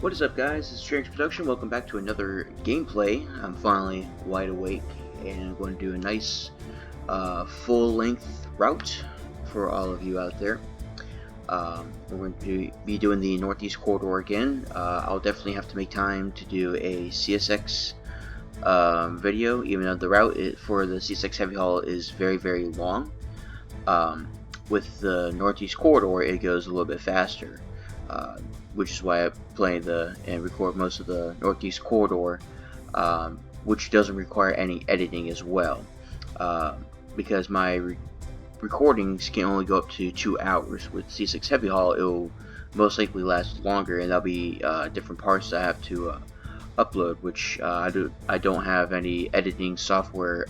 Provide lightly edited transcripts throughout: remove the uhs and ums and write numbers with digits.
What is up, guys? This is Strange Production. Welcome back to another gameplay. I'm finally wide awake and I'm going to do a nice full-length route for all of you out there. We're going to be doing the Northeast Corridor again. I'll definitely have to make time to do a CSX video, even though the route for the CSX Heavy Haul is very, very long. With the Northeast Corridor, it goes a little bit faster. Which is why I play and record most of the Northeast Corridor, which doesn't require any editing as well, because my recordings can only go up to 2 hours. With C6 Heavy Haul, it will most likely last longer, and there'll be different parts that I have to upload, which I don't have any editing software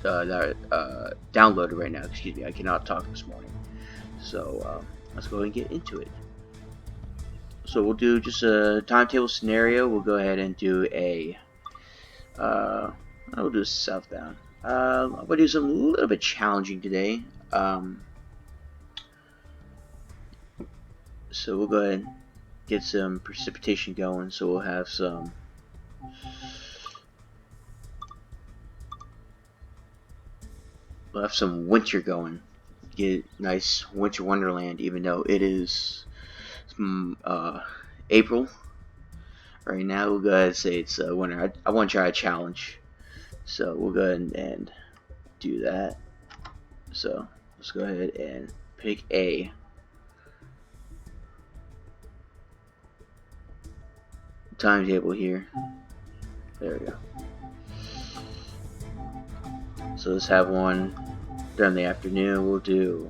downloaded right now. Excuse me, I cannot talk this morning. So let's go ahead and get into it. So we'll do just a timetable scenario. We'll go ahead and do a we'll do southbound. I'm gonna do something a little bit challenging today. So we'll go ahead and get some precipitation going. So we'll have some winter going. Get nice winter wonderland, even though it is April right now. We'll go ahead and say it's winter. I want to try a challenge, so we'll go ahead and do that. So let's go ahead and pick a timetable here. There we go. So let's have one during the afternoon. We'll do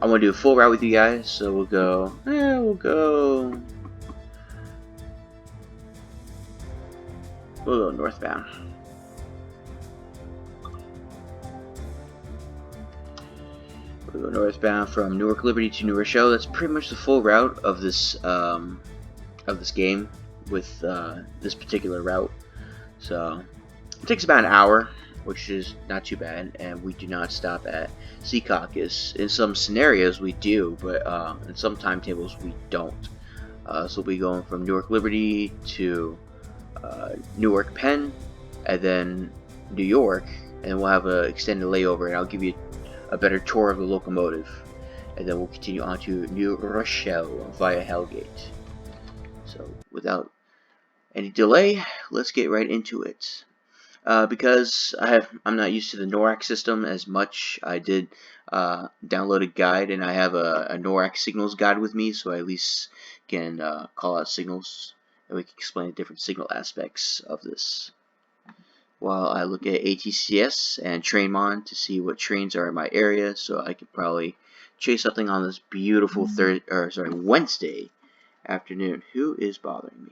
I want to do a full route with you guys, so we'll go northbound. We'll go northbound from Newark Liberty to New Rochelle. That's pretty much the full route of this game with this particular route. So it takes about an hour, which is not too bad, and we do not stop at Secaucus. In some scenarios we do, but in some timetables we don't. So we'll be going from Newark Liberty to Newark Penn, and then New York, and we'll have an extended layover, and I'll give you a better tour of the locomotive, and then we'll continue on to New Rochelle via Hellgate. So without any delay, let's get right into it. Because I'm not used to the NORAC system as much, I did download a guide, and I have a NORAC signals guide with me, so I at least can call out signals, and we can explain the different signal aspects of this. While I look at ATCS and TrainMon to see what trains are in my area, so I could probably chase something on this beautiful Wednesday afternoon. Who is bothering me?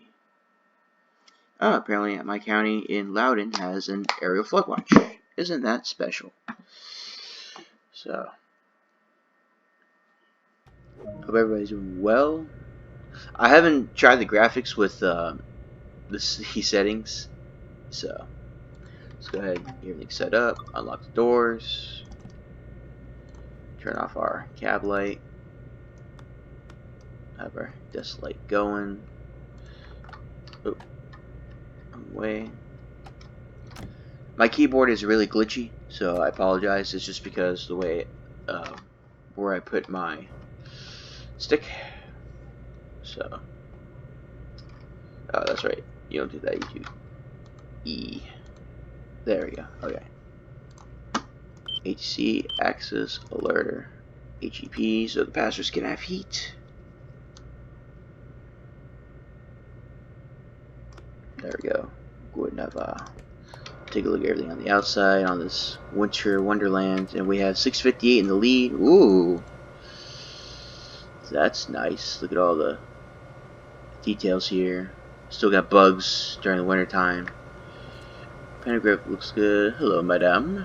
Apparently my county in Loudoun has an aerial flood watch. Isn't that special? So, hope everybody's doing well. I haven't tried the graphics with the C settings, so let's go ahead and get everything set up. Unlock the doors. Turn off our cab light. Have our desk light going. Oh. Way. My keyboard is really glitchy, so I apologize. It's just because the way where I put my stick. So that's right, you don't do that, you do E. There we go. Okay. HC axis alerter, HEP, so the passengers can have heat. There we go. Go ahead and have take a look at everything on the outside on this winter wonderland, and we have 658 in the lead. Ooh, that's nice. Look at all the details here. Still got bugs during the winter time. Pantograph looks good. Hello, madame.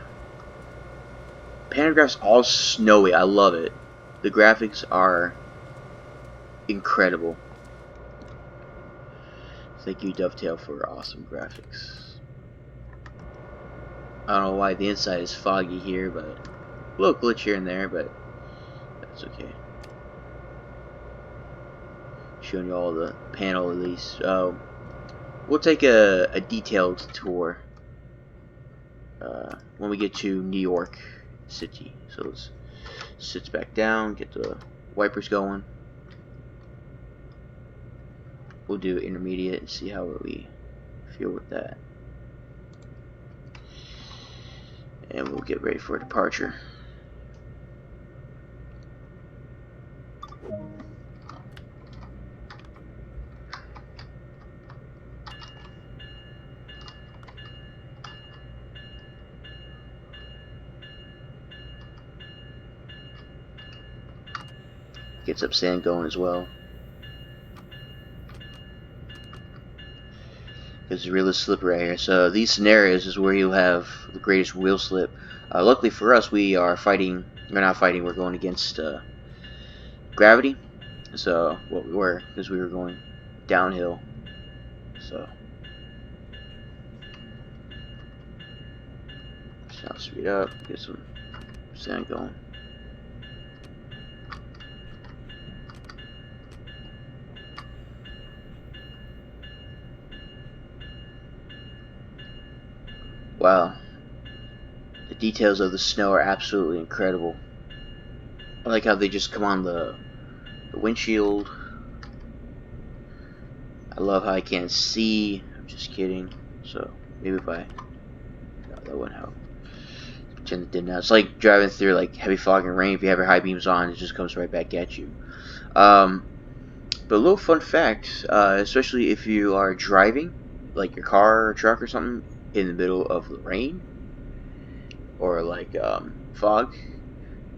Pantograph's all snowy. I love it. The graphics are incredible. Thank you, Dovetail, for awesome graphics. I don't know why the inside is foggy here, but a little glitch here and there, but that's okay. showing you all the panel at least. We'll take a detailed tour when we get to New York City. So let's sit back down, get the wipers going. We'll do intermediate and see how we feel with that. And we'll get ready for departure. Gets up sand going as well. It's really slippery right here. So these scenarios is where you have the greatest wheel slip. Luckily for us, we are fighting. We're not fighting. We're going against gravity. So what we were, because we were going downhill. So now speed up. Get some sand going. Wow, the details of the snow are absolutely incredible. I like how they just come on the windshield. I love how I can't see. I'm just kidding. So maybe if I... No, that wouldn't help. Pretend it didn't. It's like driving through like heavy fog and rain. If you have your high beams on, it just comes right back at you. But a little fun fact, especially if you are driving, like your car or truck or something, in the middle of the rain or like fog,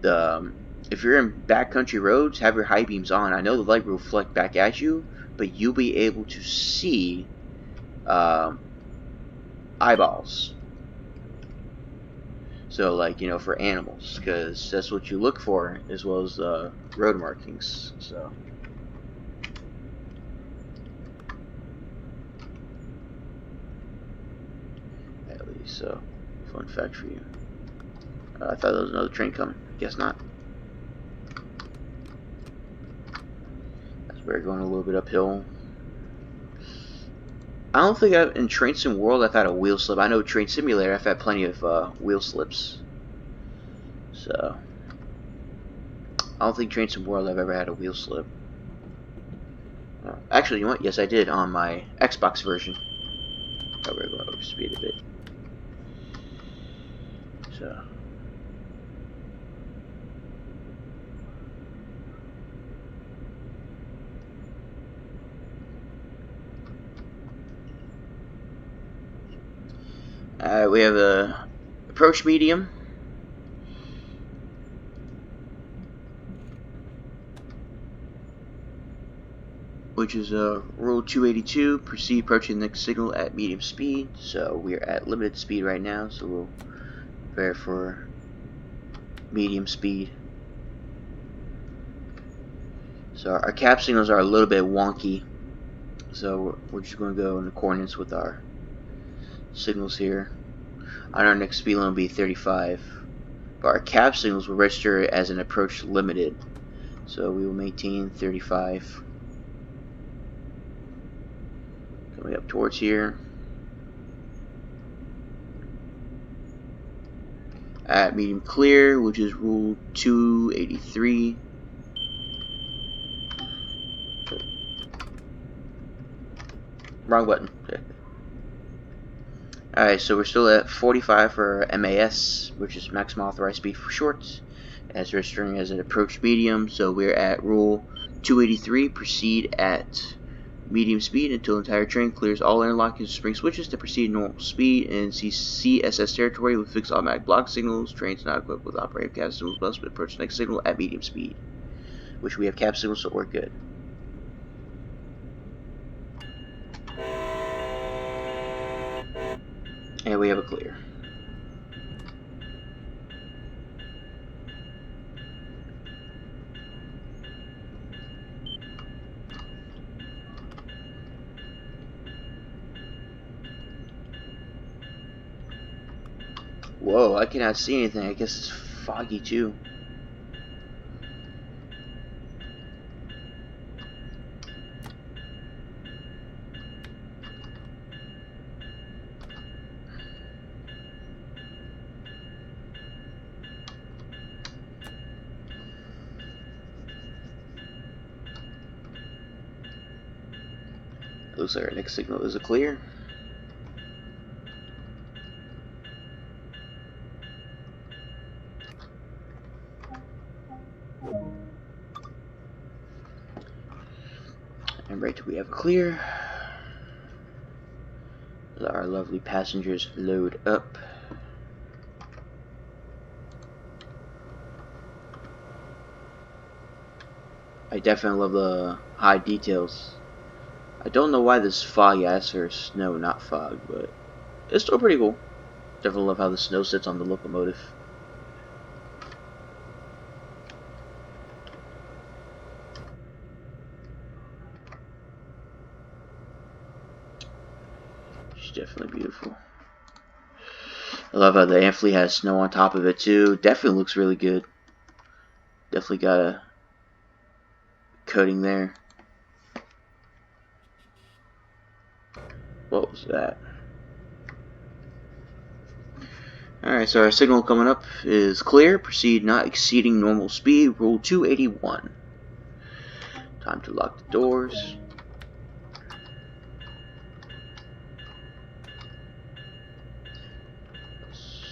if you're in backcountry roads, have your high beams on. I know the light will reflect back at you, but you'll be able to see eyeballs. So like, you know, for animals, because that's what you look for, as well as road markings. So at least, so fun fact for you. I thought there was another train coming. Guess not. That's we're going a little bit uphill. I don't think in Train Sim World I've had a wheel slip. I know Train Simulator I've had plenty of wheel slips. So I don't think Train Sim World I've ever had a wheel slip. Actually, you know what? Yes, I did on my Xbox version. Oh, we're going over speed a bit. So. We have a approach medium. Which is rule 282, proceed approaching the next signal at medium speed. So we're at limited speed right now, so we'll prepare for medium speed. So our cap signals are a little bit wonky, so we're just going to go in accordance with our signals here. On our next speed limit will be 35, but our cap signals will register as an approach limited, so we will maintain 35. Coming up towards here. At medium clear, which is rule 283. Wrong button. Alright, so we're still at 45 for MAS, which is maximum authorized speed for short, as registering as an approach medium. So we're at rule 283, proceed at medium speed until the entire train clears all interlocking spring switches to proceed normal speed and CSS territory with fixed automatic block signals. Trains not equipped with operating cab signals must approach the next signal at medium speed, which we have cab signals, so we're good. And we have a clear. Whoa, I cannot see anything. I guess it's foggy too. Looks like our next signal is a clear. And right till we have a clear, let our lovely passengers load up. I definitely love the high details. I don't know why this fog asks for snow, not fog, but it's still pretty cool. Definitely love how the snow sits on the locomotive. She's definitely beautiful. I love how the Amfleet has snow on top of it too. Definitely looks really good. Definitely got a coating there. What was that? Alright, so our signal coming up is clear. Proceed not exceeding normal speed. Rule 281. Time to lock the doors.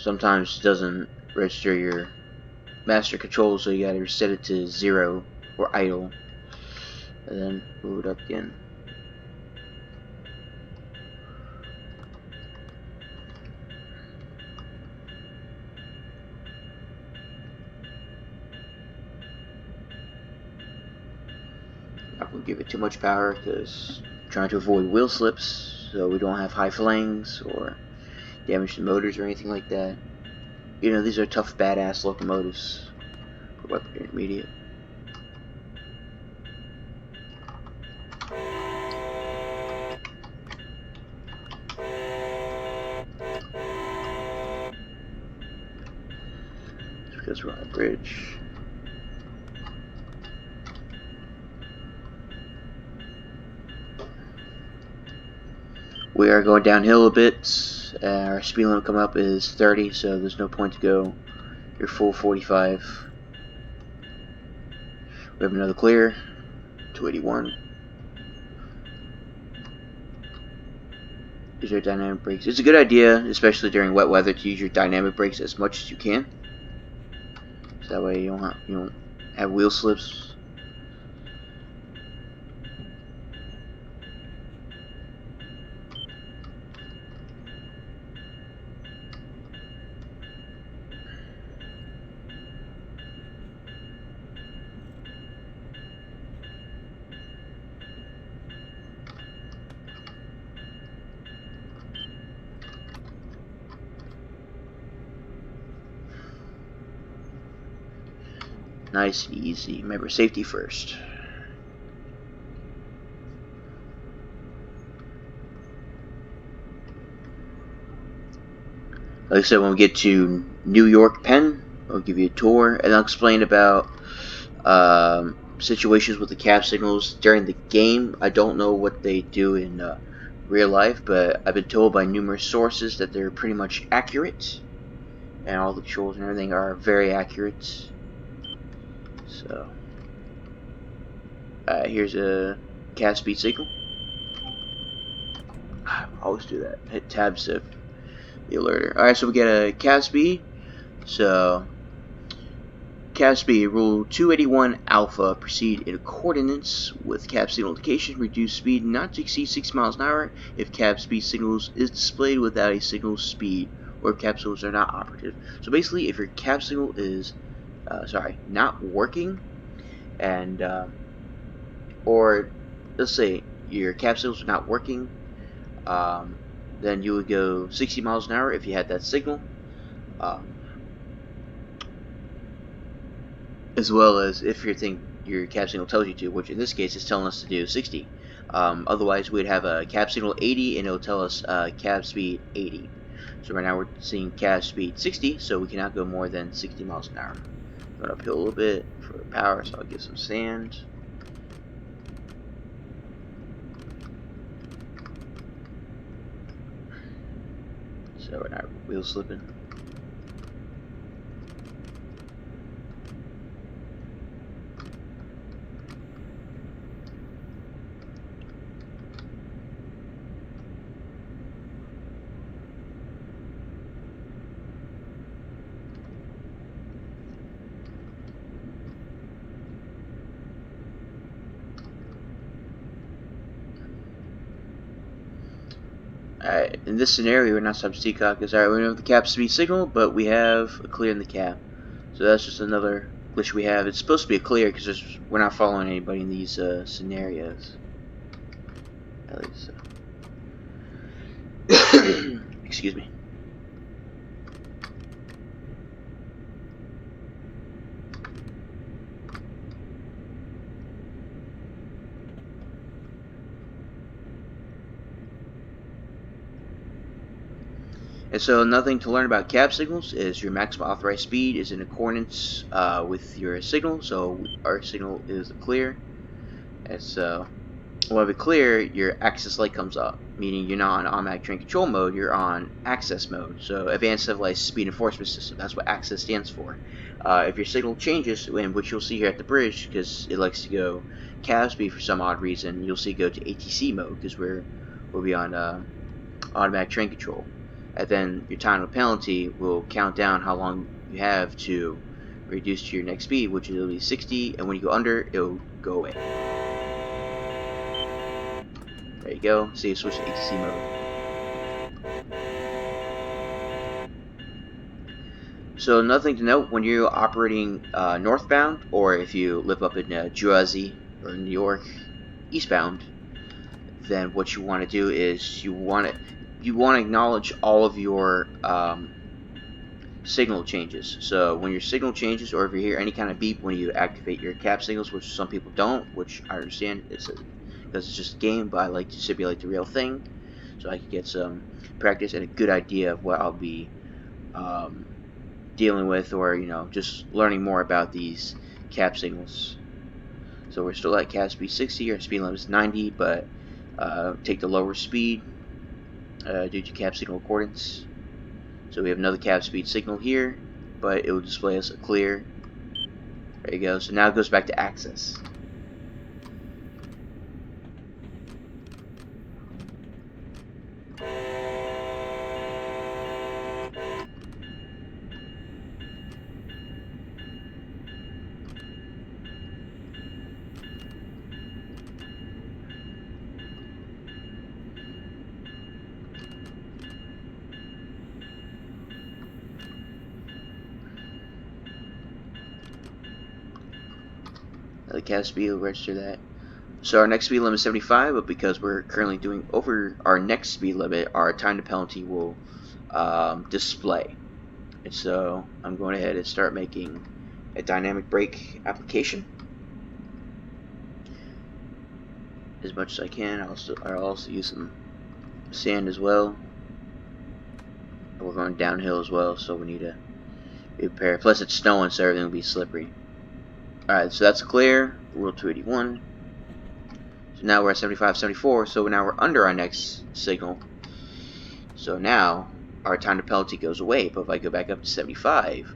Sometimes it doesn't register your master control, so you gotta reset it to 0 or idle. And then move it up again. Not gonna give it too much power because trying to avoid wheel slips, so we don't have high flanges or damage to motors or anything like that. You know, these are tough, badass locomotives for weapon intermediate. It's because we're on a bridge. We are going downhill a bit. Our speed limit coming up is 30, so there's no point to go your full 45. We have another clear, 281. Use your dynamic brakes. It's a good idea, especially during wet weather, to use your dynamic brakes as much as you can. So that way you don't have wheel slips. Nice and easy. Remember, safety first. Like I said, when we get to New York Penn, I'll give you a tour, and I'll explain about situations with the cab signals during the game. I don't know what they do in real life, but I've been told by numerous sources that they're pretty much accurate, and all the controls and everything are very accurate. So, here's a cab speed signal. I always do that. Hit tab to the alerter. Alright, so we get a cab speed. So, cab speed, rule 281 alpha, proceed in accordance with cab signal indication, reduce speed not to exceed 6 miles an hour if cab speed signals is displayed without a signal speed, or if cab signals are not operative. So basically, if your cab signal is, not working, and, or, let's say, your cab signals are not working, then you would go 60 miles an hour if you had that signal. As well as if your cab signal tells you to, which in this case is telling us to do 60. Otherwise, we'd have a cab signal 80, and it'll tell us cab speed 80. So right now we're seeing cab speed 60, so we cannot go more than 60 miles an hour. Going uphill a little bit for power, so I'll get some sand. So we're not wheel slipping. Alright, in this scenario, we're not stopped to Seacock because we don't have the cap speed signal, but we have a clear in the cap. So that's just another glitch we have. It's supposed to be a clear because we're not following anybody in these scenarios. At least. Excuse me. And so another thing to learn about cab signals is your maximum authorized speed is in accordance with your signal. So our signal is clear. And so when it's clear, your access light comes up, meaning you're not on automatic train control mode, you're on access mode. So advanced civilized speed enforcement system, that's what access stands for. If your signal changes, which you'll see here at the bridge, because it likes to go cab speed for some odd reason, you'll see it go to ATC mode, because we'll be on automatic train control. And then your time of penalty will count down how long you have to reduce to your next speed, which will be 60, and when you go under, it'll go away. There you go. So you switch to ATC mode. So another thing to note, when you're operating northbound, or if you live up in Jersey or New York eastbound, then what you want to do is you want to acknowledge all of your signal changes. So when your signal changes, or if you hear any kind of beep when you activate your cab signals, which some people don't, which I understand, because it's just a game, but I like to simulate the real thing, so I can get some practice and a good idea of what I'll be dealing with, or just learning more about these cab signals. So we're still at cab speed 60, our speed limit is 90, but take the lower speed due to cab signal accordance. So we have another cab speed signal here, but it will display us a clear. There you go. So now it goes back to access. The cab speed will register that. So our next speed limit is 75, but because we're currently doing over our next speed limit, our time to penalty will display. And so I'm going ahead and start making a dynamic brake application as much as I can. I'll also use some sand as well. We're going downhill as well, so we need to prepare. Plus it's snowing, so everything will be slippery. Alright, so that's clear. Rule 281. So now we're at 75, 74, so now we're under our next signal. So now our time to penalty goes away, but if I go back up to 75,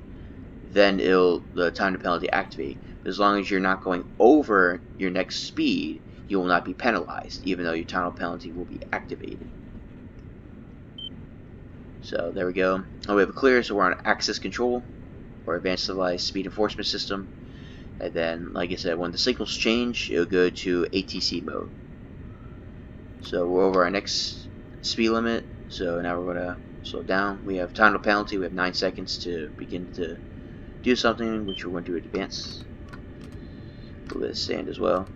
then the time to penalty activate. As long as you're not going over your next speed, you will not be penalized, even though your time to penalty will be activated. So there we go. And we have a clear, so we're on access control, or advanced civilized speed enforcement system. And then, like I said, when the signals change, it'll go to ATC mode. So we're over our next speed limit, so now we're going to slow down. We have time to penalty, we have 9 seconds to begin to do something, which we're going to advance. A little bit of sand as well.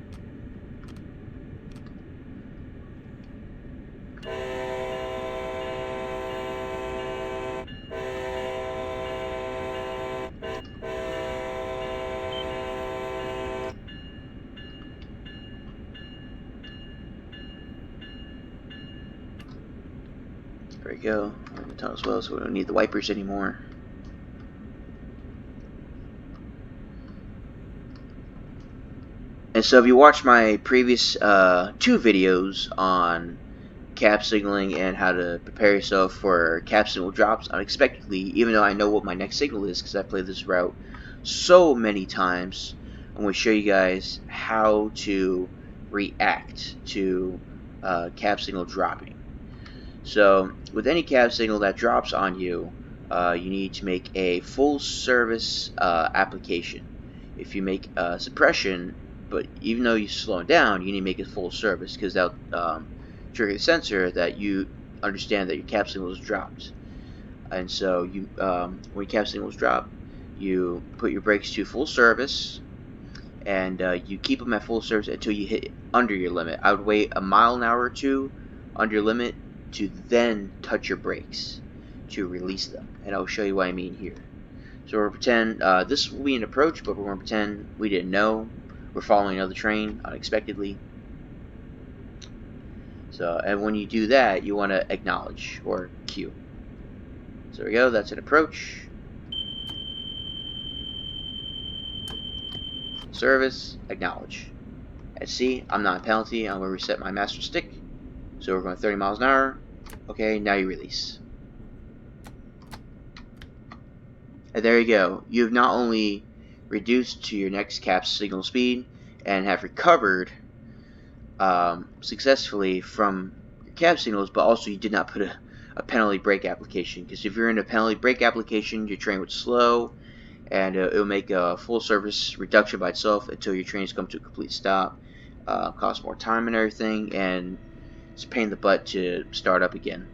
There we go. We're in the tunnel as well, so we don't need the wipers anymore. And so if you watch my previous 2 videos on cab signaling and how to prepare yourself for cab signal drops unexpectedly, even though I know what my next signal is because I played this route so many times, I'm going to show you guys how to react to cab signal dropping. So with any cab signal that drops on you, you need to make a full service application. If you make suppression, but even though you slow it down, you need to make it full service, because that'll trigger the sensor that you understand that your cab signal is dropped. And so you, when your cab signal is dropped, you put your brakes to full service, and you keep them at full service until you hit under your limit. I would wait a mile an hour or two under your limit to then touch your brakes to release them, and I'll show you what I mean here. So we're pretend this will be an approach, but we're going to pretend we didn't know. We're following another train unexpectedly. So, and when you do that, you want to acknowledge or cue. So there we go. That's an approach. Service, acknowledge. And see, I'm not a penalty. I'm going to reset my master stick. So we're going 30 miles an hour. Okay, now you release. And there you go. You've not only reduced to your next cab signal speed and have recovered successfully from your cab signals, but also you did not put a penalty brake application. Because if you're in a penalty brake application, your train would slow, and it will make a full service reduction by itself until your trains come to a complete stop. Costs more time and everything, and it's a pain in the butt to start up again.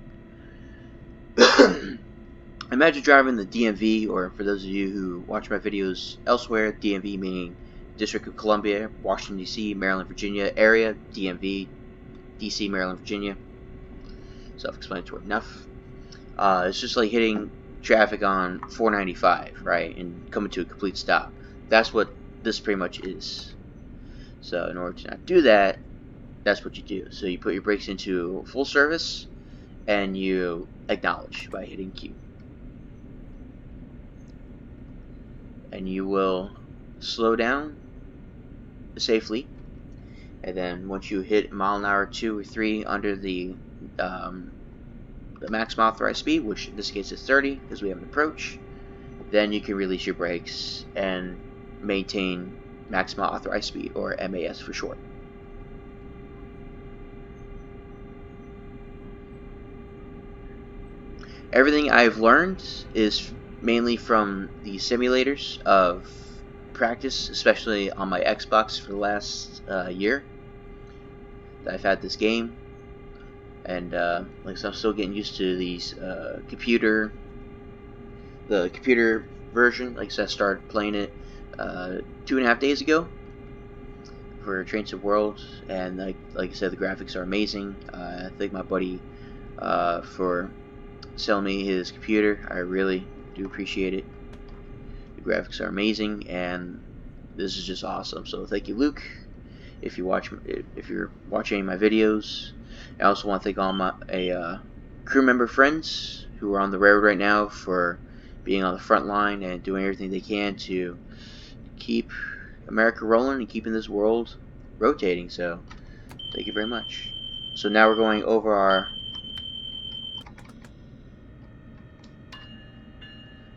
Imagine driving the DMV, or for those of you who watch my videos elsewhere, DMV meaning District of Columbia, Washington, D.C., Maryland, Virginia area, DMV, D.C., Maryland, Virginia. Self-explanatory enough. It's just like hitting traffic on 495, right, and coming to a complete stop. That's what this pretty much is. So in order to not do that, that's what you do. So you put your brakes into full service, and you acknowledge by hitting Q. And you will slow down safely, and then once you hit a mile an hour 2 or 3 under the maximum authorized speed, which in this case is 30 because we have an approach, then you can release your brakes and maintain maximum authorized speed, or MAS for short. Everything I've learned is mainly from the simulators of practice, especially on my Xbox for the last year that I've had this game. And like I said, I'm still getting used to these the computer version. Like I said, I started playing it 2.5 days ago for Train Sim World, and like I said, the graphics are amazing. I thank my buddy for selling me his computer. I really do appreciate it. The graphics are amazing, and this is just awesome. So thank you, Luke, if you're watching my videos. I also want to thank all my crew member friends who are on the railroad right now for being on the front line and doing everything they can to keep America rolling and keeping this world rotating. So thank you very much. So now we're going over our...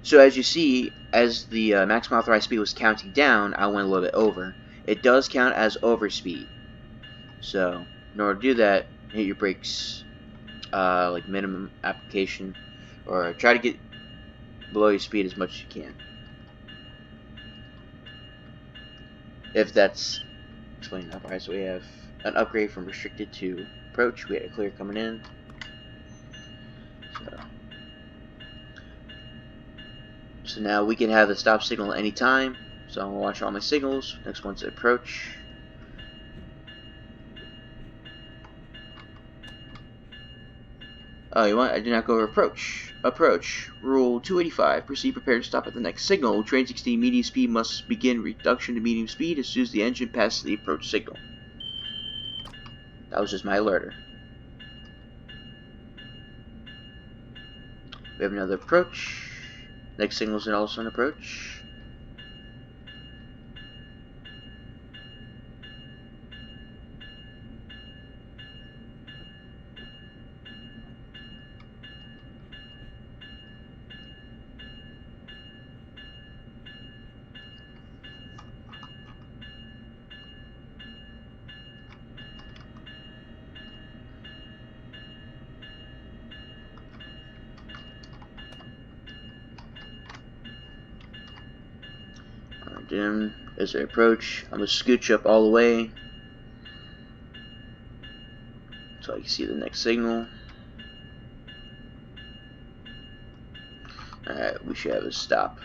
So as you see, as the maximum authorized speed was counting down, I went a little bit over. It does count as overspeed. So in order to do that, hit your brakes like minimum application, or try to get below your speed as much as you can. If that's explained enough. Alright, so we have an upgrade from restricted to approach. We had a clear coming in. So now we can have the stop signal at any time. So I'm going to watch all my signals. Next one's the approach. Oh, you want? I did not go over approach. Approach. Rule 285. Proceed prepared to stop at the next signal. Trains exceeding medium speed must begin reduction to medium speed as soon as the engine passes the approach signal. That was just my alerter. We have another approach. Next signal is also an approach. Then as I approach, I'm going to scooch up all the way so I can see the next signal. Alright, we should have a stop.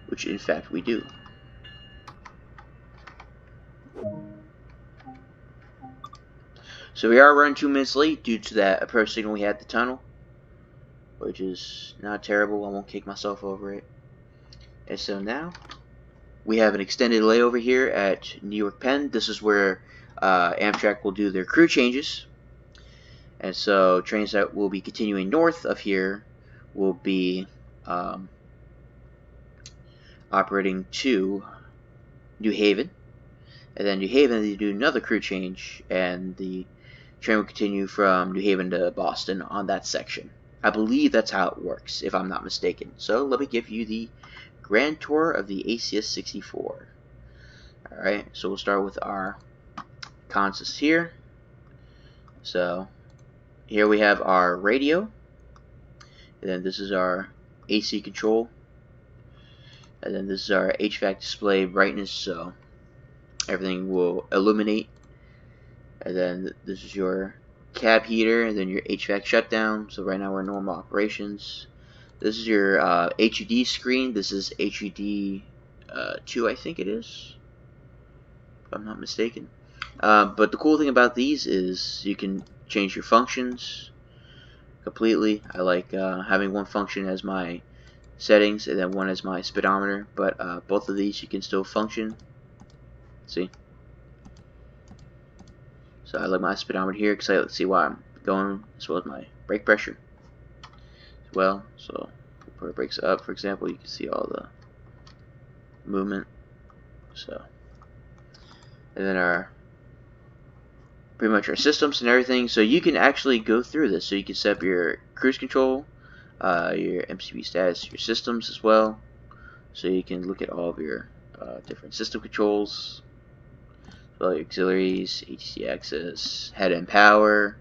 Which in fact we do. So we are running 2 minutes late due to that approach signal we had at the tunnel, which is not terrible. I won't kick myself over it. And so now we have an extended layover here at Newark Penn. This is where Amtrak will do their crew changes. And so trains that will be continuing north of here will be operating to New Haven. And then New Haven, they do another crew change, and the train will continue from New Haven to Boston on that section. I believe that's how it works, if I'm not mistaken. So let me give you the grand tour of the ACS 64. Alright, so we'll start with our consoles here. So here we have our radio, and then this is our AC control, and then this is our HVAC display brightness, so everything will illuminate. And then this is your cab heater, and then your HVAC shutdown. So right now we're in normal operations. This is your HUD screen. This is HUD 2, I think it is, if I'm not mistaken. But the cool thing about these is you can change your functions completely. I like having one function as my settings and then one as my speedometer, but both of these you can still function. See? So I like my speedometer here because I like to see why I'm going, as well as my brake pressure as well. So put our brakes up, for example, you can see all the movement. So, and then our pretty much our systems and everything. So you can actually go through this. So you can set up your cruise control, your MCB status, your systems as well. So you can look at all of your different system controls. Well, your auxiliaries, HC access, head and power,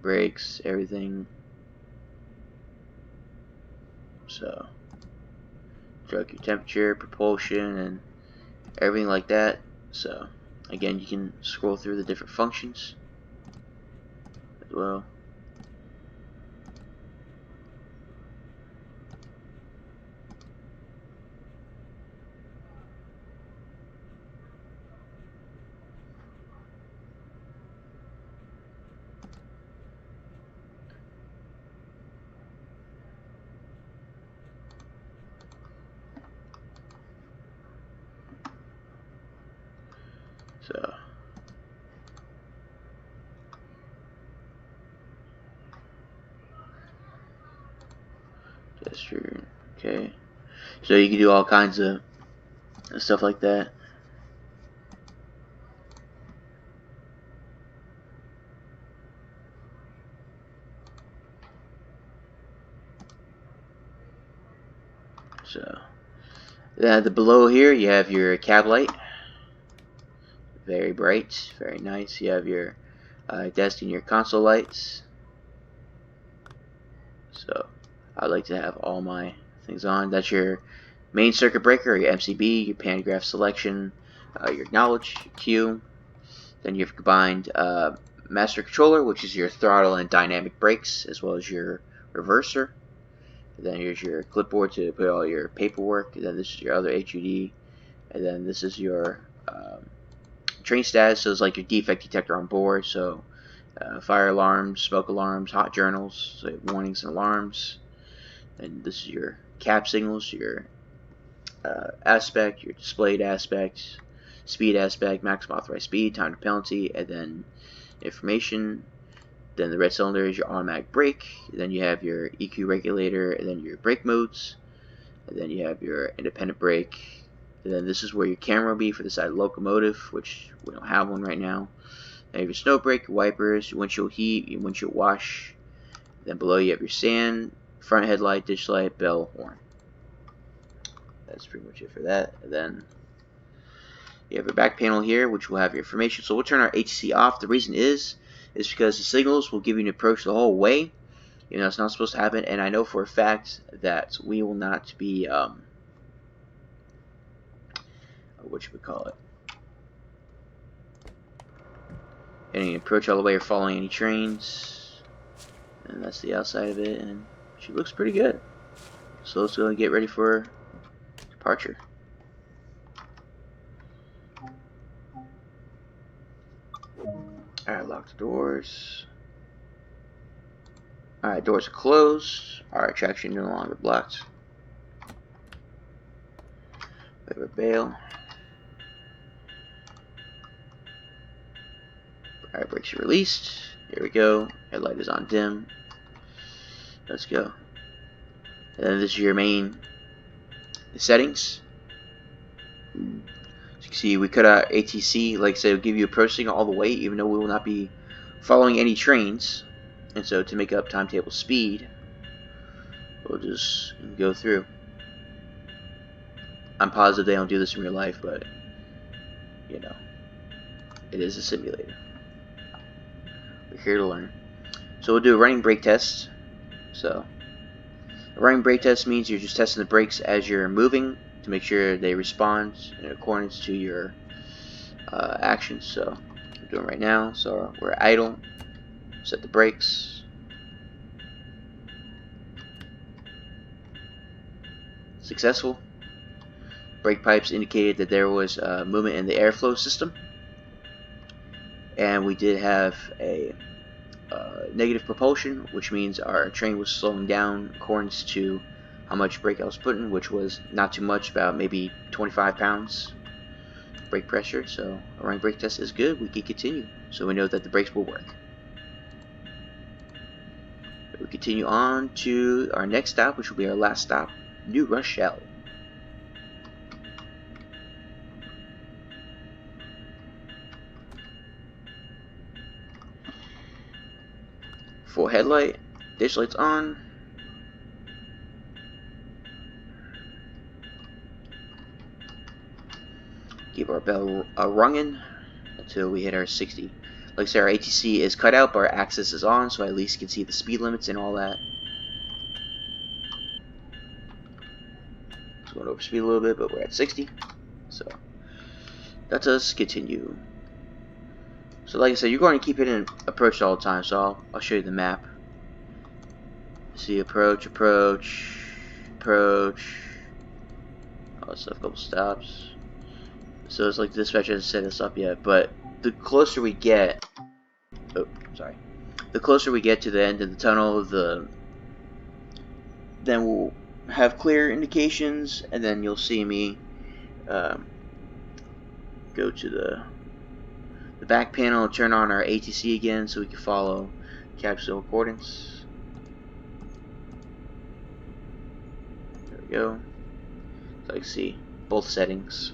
brakes, everything. So, drug your temperature, propulsion, and everything like that. So, again, you can scroll through the different functions as well. So, gesture, okay. So you can do all kinds of stuff like that. So, then the below here you have your cab light. Very bright, very nice. You have your desk and your console lights. So I like to have all my things on. That's your main circuit breaker, your MCB, your pantograph selection, your acknowledge, your cue. Then you have combined master controller, which is your throttle and dynamic brakes, as well as your reverser. And then here's your clipboard to put all your paperwork. And then this is your other HUD. And then this is your train status, so it's like your defect detector on board. So fire alarms, smoke alarms, hot journals, so warnings and alarms. And this is your cab signals, your aspect, your displayed aspect, speed aspect, maximum authorized speed, time to penalty, and then information. Then the red cylinder is your automatic brake. Then you have your EQ regulator, and then your brake modes. And then you have your independent brake. And then this is where your camera will be for the side of the locomotive, which we don't have one right now. Then you have your snow brake, your wipers, your windshield heat, your windshield wash. Then below you have your sand, front headlight, ditch light, bell, horn. That's pretty much it for that. And then you have your back panel here, which will have your information. So we'll turn our HC off. The reason is because the signals will give you an approach the whole way. You know, it's not supposed to happen, and I know for a fact that we will not be what you would call it. Any approach all the way or following any trains, and that's the outside of it, and she looks pretty good. So let's go get ready for departure. Alright, lock the doors. Alright, doors are closed. Alright, traction no longer blocked. Waiver bail. Alright, brakes are released. There we go. Headlight is on dim. Let's go. And then this is your main settings. As you can see, we cut out ATC. Like I said, it'll give you approach signal all the way, even though we will not be following any trains. And so to make up timetable speed, we'll just go through. I'm positive they don't do this in real life, but you know, it is a simulator. We're here to learn. So we'll do a running brake test. So a running brake test means you're just testing the brakes as you're moving to make sure they respond in accordance to your actions. So I'm doing right now. So we're idle. Set the brakes. Successful. Brake pipes indicated that there was movement in the airflow system, and we did have a negative propulsion, which means our train was slowing down in accordance to how much brake I was putting, which was not too much, about maybe 25 pounds brake pressure. So our running brake test is good. We can continue, so we know that the brakes will work. We continue on to our next stop, which will be our last stop, New Rochelle. Full headlight, dish lights on. Keep our bell runging until we hit our 60. Like I said, our ATC is cut out, but our access is on, so I at least can see the speed limits and all that. It's going over speed a little bit, but we're at 60. So let us continue. So like I said, you're going to keep hitting approach all the time, so I'll show you the map. See approach, approach, approach. All that stuff, couple stops. So it's like the dispatcher hasn't set us up yet, but the closer we get, the closer we get to the end of the tunnel, then we'll have clear indications, and then you'll see me go to the back panel, turn on our ATC again, so we can follow capsule accordance. There we go. So you can see both settings.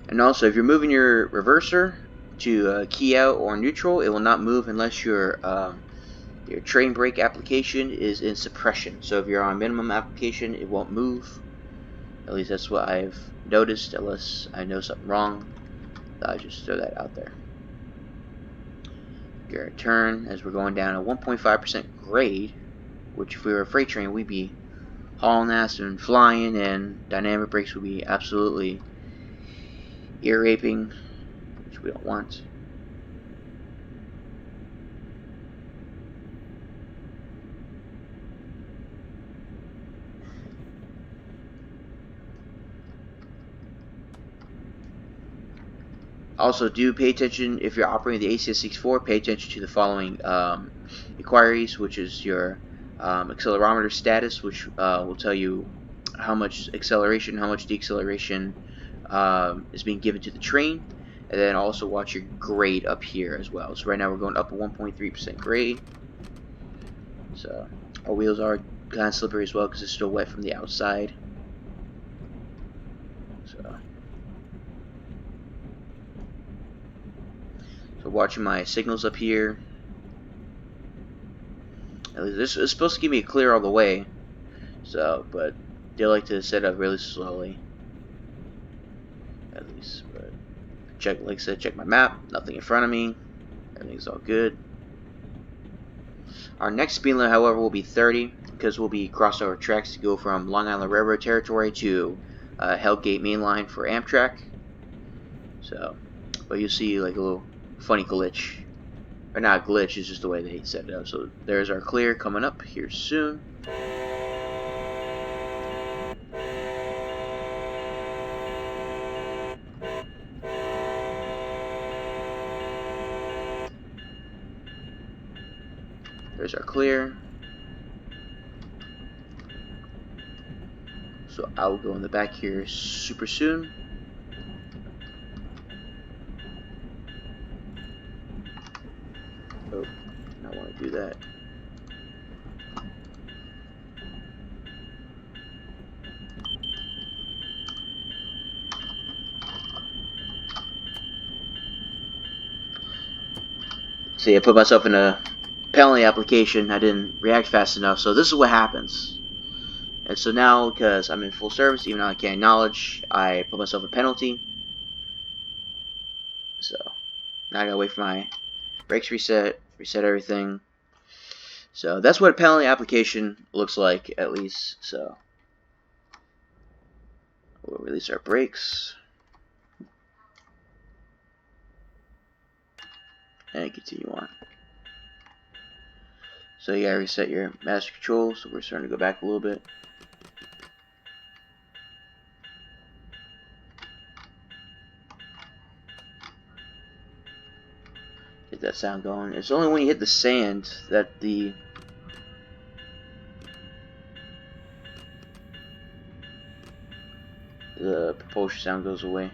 And also, if you're moving your reverser to key out or neutral, it will not move unless your train brake application is in suppression. So if you're on minimum application, it won't move. At least that's what I've noticed, unless I know something wrong. I just throw that out there. Your turn as we're going down a 1.5% grade, which if we were a freight train, we'd be hauling ass and flying, and dynamic brakes would be absolutely ear raping, which we don't want. Also, do pay attention if you're operating the ACS64. Pay attention to the following inquiries, which is your accelerometer status, which will tell you how much acceleration, how much deceleration is being given to the train, and then also watch your grade up here as well. So right now we're going up a 1.3% grade. So our wheels are kind of slippery as well because it's still wet from the outside. So watching my signals up here. This is supposed to give me a clear all the way. So, but they like to set up really slowly. At least, but check, like I said, check my map. Nothing in front of me. Everything's all good. Our next speed limit, however, will be 30 because we'll be crossing over tracks to go from Long Island Railroad territory to Hellgate Main Line for Amtrak. So, but you'll see like a little funny glitch. Or not glitch, it's just the way they set it up. So there's our clear coming up here soon. There's our clear. So I will go in the back here super soon. Oh, I want to do that. See, I put myself in a penalty application. I didn't react fast enough, so this is what happens. And so now, because I'm in full service, even though I can't acknowledge, I put myself a penalty. So now I gotta wait for my brakes reset everything. So that's what a penalty application looks like, at least. So we'll release our brakes and continue on. So you gotta reset your master control. So we're starting to go back a little bit. Get that sound going. It's only when you hit the sand that the propulsion sound goes away.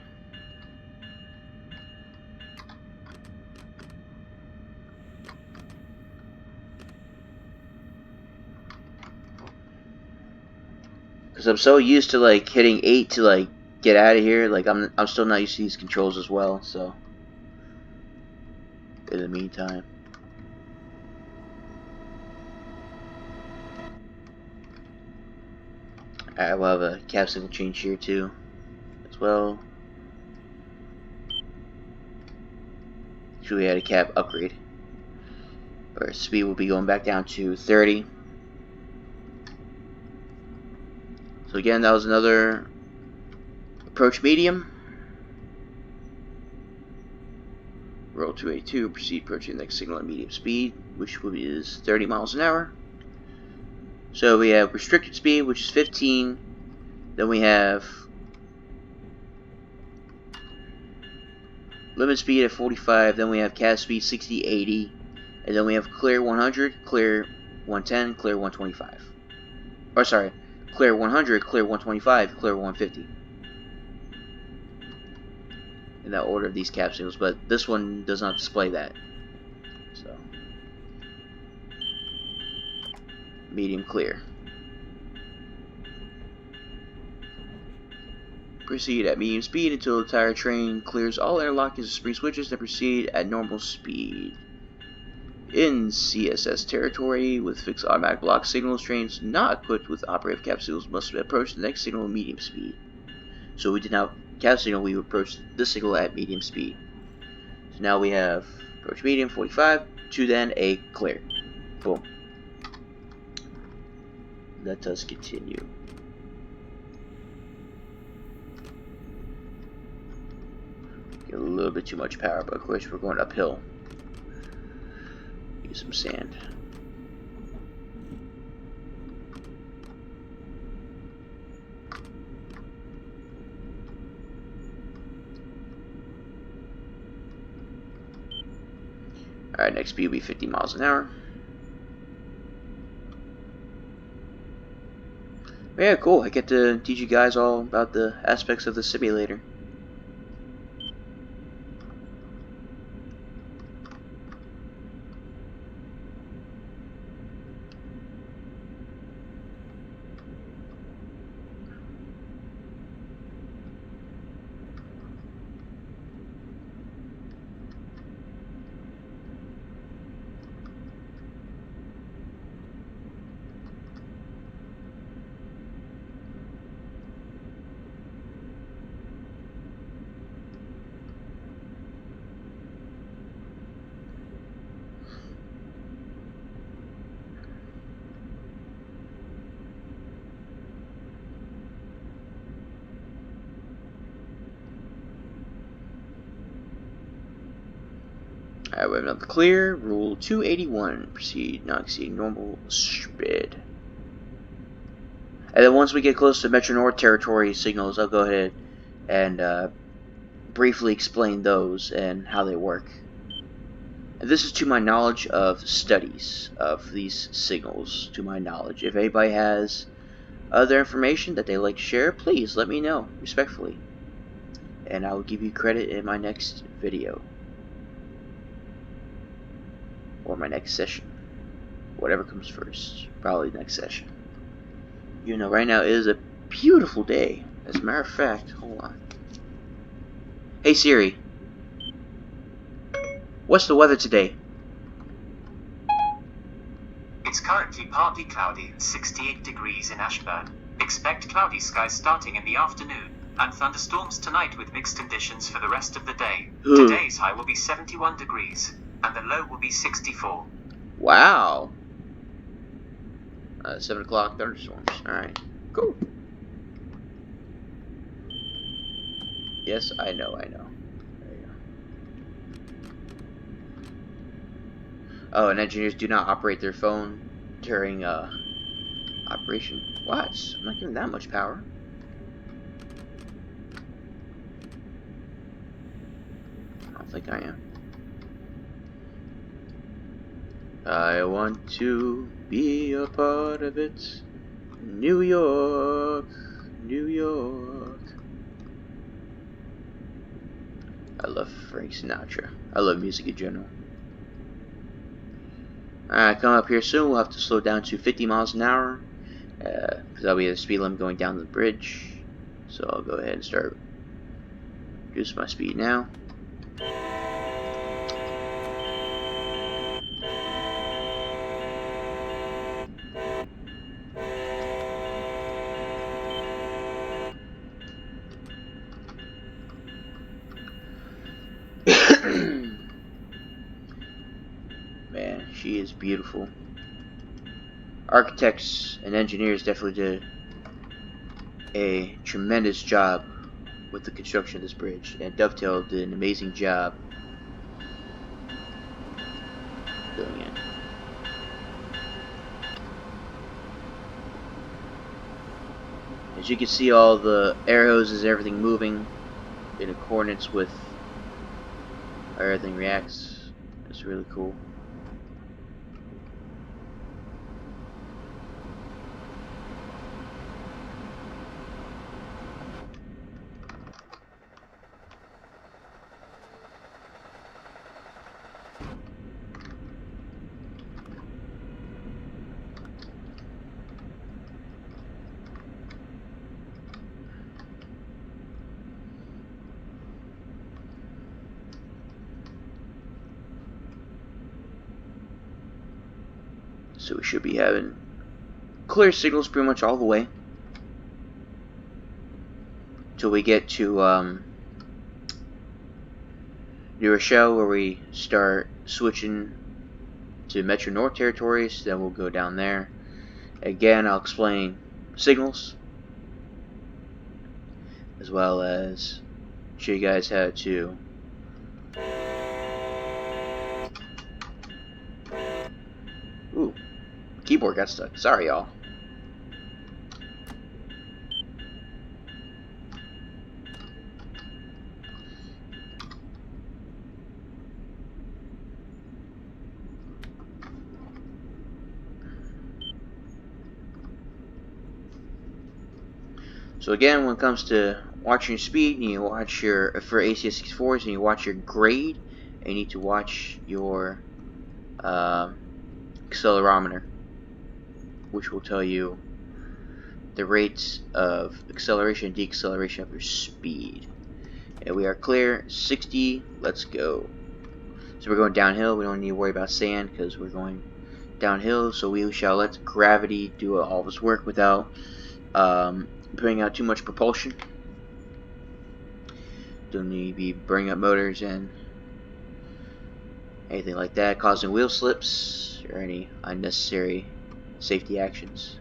Because I'm so used to like hitting 8 to like get out of here. Like I'm still not used to these controls as well. So in the meantime, I will have a cab signal change here too, as well. So we had a cab upgrade. Our speed will be going back down to 30. So again, that was another approach medium. Roll 282, proceed approaching the next signal at medium speed, which is 30 miles an hour. So we have restricted speed, which is 15. Then we have limit speed at 45. Then we have cab speed 60, 80. And then we have clear 100, clear 110, clear 125. Or sorry, clear 100, clear 125, clear 150. In that order of these cab signals, but this one does not display that. So, medium clear. Proceed at medium speed until the entire train clears all interlocking spring switches, then proceed at normal speed. In CSS territory with fixed automatic block signals, trains not equipped with operative cab signals must approach the next signal at medium speed. So we did not cab signal, we approached this signal at medium speed. So now we have approach medium 45 to then a clear. Boom. Let us continue. Get a little bit too much power, but of course we're going uphill. Use some sand. Alright, next speed will be 50 miles an hour. Yeah, cool. I get to teach you guys all about the aspects of the simulator. we have another clear. Rule 281. Proceed not exceeding normal speed. And then once we get close to Metro North territory signals, I'll go ahead and briefly explain those and how they work. And this is to my knowledge of studies of these signals, to my knowledge. If anybody has other information that they like to share, please let me know, respectfully. And I will give you credit in my next video. Or my next session. Whatever comes first. Probably next session. You know, right now it is a beautiful day. As a matter of fact, hold on. Hey Siri. What's the weather today? It's currently partly cloudy, 68 degrees in Ashburn. Expect cloudy skies starting in the afternoon, and thunderstorms tonight with mixed conditions for the rest of the day. Today's high will be 71 degrees, and the low will be 64. Wow. 7 o'clock thunderstorms. Alright, cool. Yes, I know. There you go. Oh, and engineers do not operate their phone during operation. What? I'm not giving that much power. I don't think I am. I want to be a part of it. New York, New York. I love Frank Sinatra. I love music in general. Alright, coming up here soon, we'll have to slow down to 50 miles an hour. Because that'll be the speed limit going down the bridge. So I'll go ahead and start reduce my speed now. Man, she is beautiful. Architects and engineers definitely did a tremendous job with the construction of this bridge, and Dovetail did an amazing job doing it. As you can see, all the air hoses, everything moving in accordance with how everything reacts. It's really cool. So we should be having clear signals pretty much all the way till we get to New Rochelle, where we start switching to Metro North territories. Then we'll go down there. Again, I'll explain signals as well as show you guys how to keyboard got stuck. Sorry, y'all. So again, when it comes to watching your speed, you need to watch your, for ACS 64s, you need to watch your grade, and you need to watch your accelerometer, which will tell you the rates of acceleration and deceleration of your speed. And we are clear, 60, let's go. So we're going downhill, we don't need to worry about sand because we're going downhill, so we shall let gravity do all of its work without putting out too much propulsion. Don't need to be bringing up motors and anything like that, causing wheel slips or any unnecessary safety actions.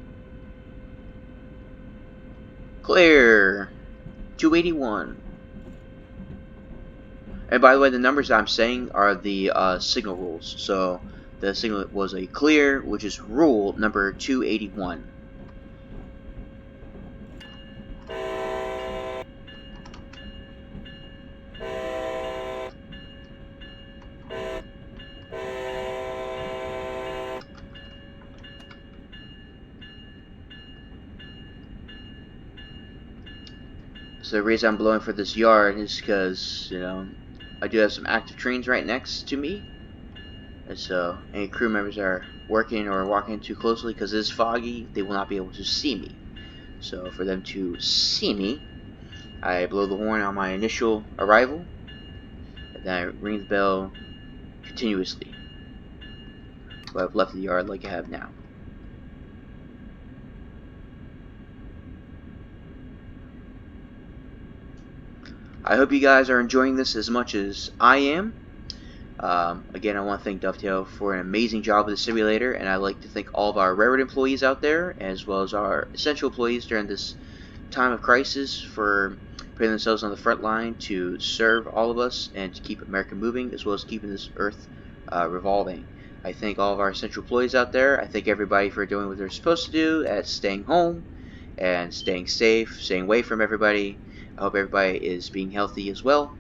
Clear. 281. And by the way, the numbers I'm saying are the signal rules. So the signal was a clear, which is rule number 281. So the reason I'm blowing for this yard is because, you know, I do have some active trains right next to me. And so any crew members are working or walking too closely because it is foggy, they will not be able to see me. So for them to see me, I blow the horn on my initial arrival, and then I ring the bell continuously. So I've left the yard like I have now. I hope you guys are enjoying this as much as I am. Again, I want to thank Dovetail for an amazing job with the simulator, and I'd like to thank all of our railroad employees out there, as well as our essential employees during this time of crisis, for putting themselves on the front line to serve all of us and to keep America moving, as well as keeping this earth revolving. I thank all of our essential employees out there. I thank everybody for doing what they're supposed to do, at staying home and staying safe, staying away from everybody. I hope everybody is being healthy as well.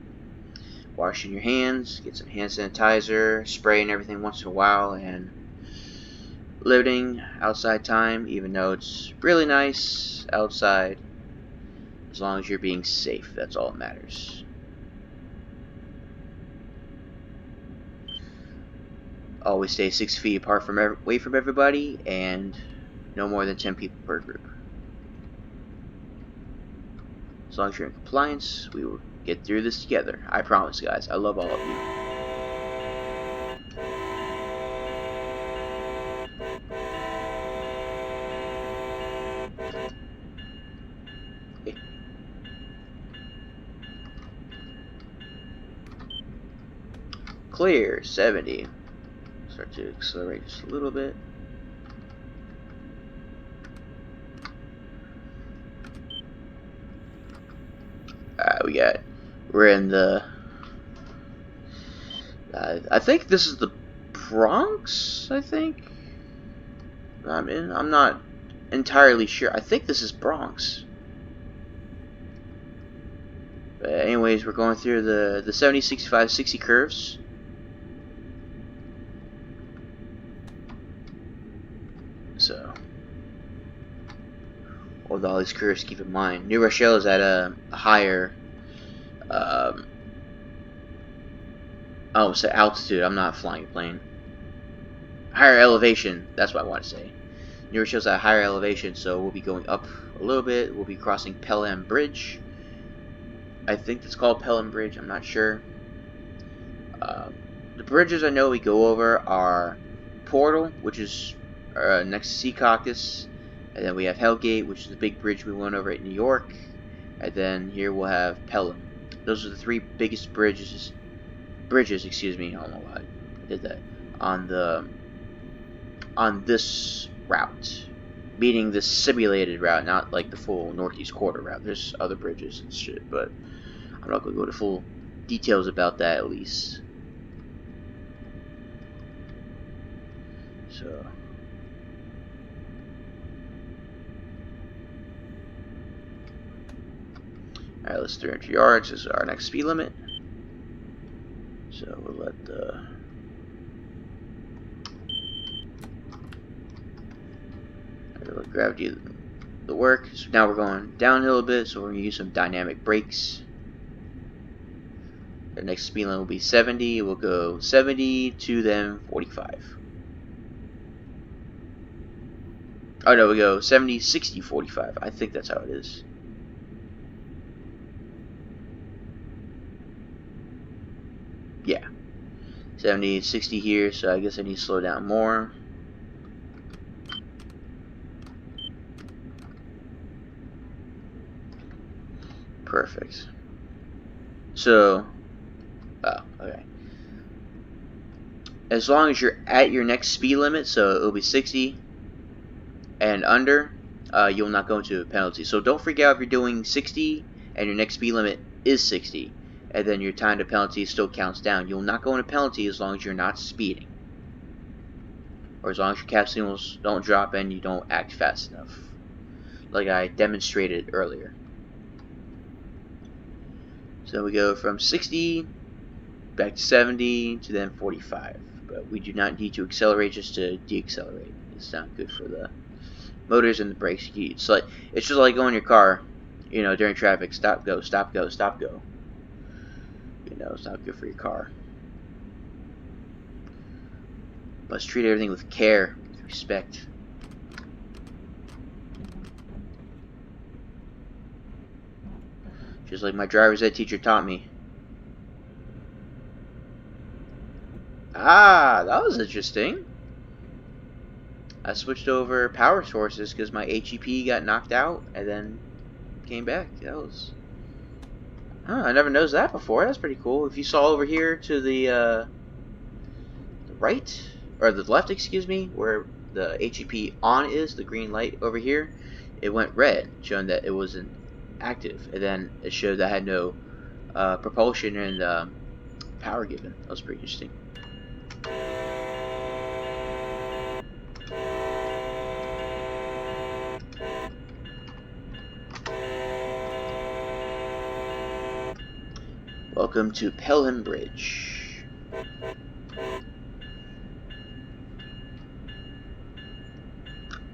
Washing your hands, get some hand sanitizer, spraying everything once in a while, and limiting outside time, even though it's really nice outside. As long as you're being safe, that's all that matters. Always stay 6 feet apart away from everybody, and no more than 10 people per group. As long as you're in compliance, we will get through this together. I promise, guys. I love all of you. Okay. Clear, 70. Start to accelerate just a little bit. We're in the, I think this is the Bronx, I think? I'm not entirely sure. I think this is Bronx. But anyways, we're going through the 70, 65, 60 curves. So, with all these curves, keep in mind, New Rochelle is at a higher, I almost said altitude. I'm not flying a plane. Higher elevation. That's what I want to say. New Rochelle's at a higher elevation, so we'll be going up a little bit. We'll be crossing Pelham Bridge. I think it's called Pelham Bridge. I'm not sure. The bridges I know we go over are Portal, which is next to Sea Caucus, and then we have Hellgate, which is the big bridge we went over at New York, and then here we'll have Pelham. Those are the three biggest bridges. Excuse me. I don't know why I did that on this route, meaning the simulated route, not like the full Northeast Quarter route. There's other bridges and shit, but I'm not gonna go into full details about that at least. So, alright, let's 300 yards. This is our next speed limit. So we'll let the gravity the work. So now we're going downhill a bit, so we're gonna use some dynamic brakes. The next speed limit will be 70. We'll go 70 to then 45. Oh no, we go 70, 60, 45. I think that's how it is. Yeah. 70, 60 here, so I guess I need to slow down more. Perfect. So, oh, okay. As long as you're at your next speed limit, so it'll be 60 and under, you'll not go into a penalty. So don't freak out if you're doing 60 and your next speed limit is 60. and then your time to penalty still counts down. You'll not go into penalty as long as you're not speeding, or as long as your cap signals don't drop and you don't act fast enough, like I demonstrated earlier. So we go from 60 back to 70 to then 45, but we do not need to accelerate just to deaccelerate. It's not good for the motors and the brakes. It's just like going in your car, you know, during traffic. Stop, go, stop, go, stop, go. You know, it's not good for your car. Must treat everything with care, with respect. Just like my driver's ed teacher taught me. Ah, that was interesting. I switched over power sources because my HEP got knocked out and then came back. That was... Oh, I never noticed that before. That's pretty cool. If you saw over here to the right, or the left, excuse me, where the HEP on is, the green light over here, it went red, showing that it wasn't active. And then it showed that I had no propulsion and power given. That was pretty interesting. Welcome to Pelham Bridge.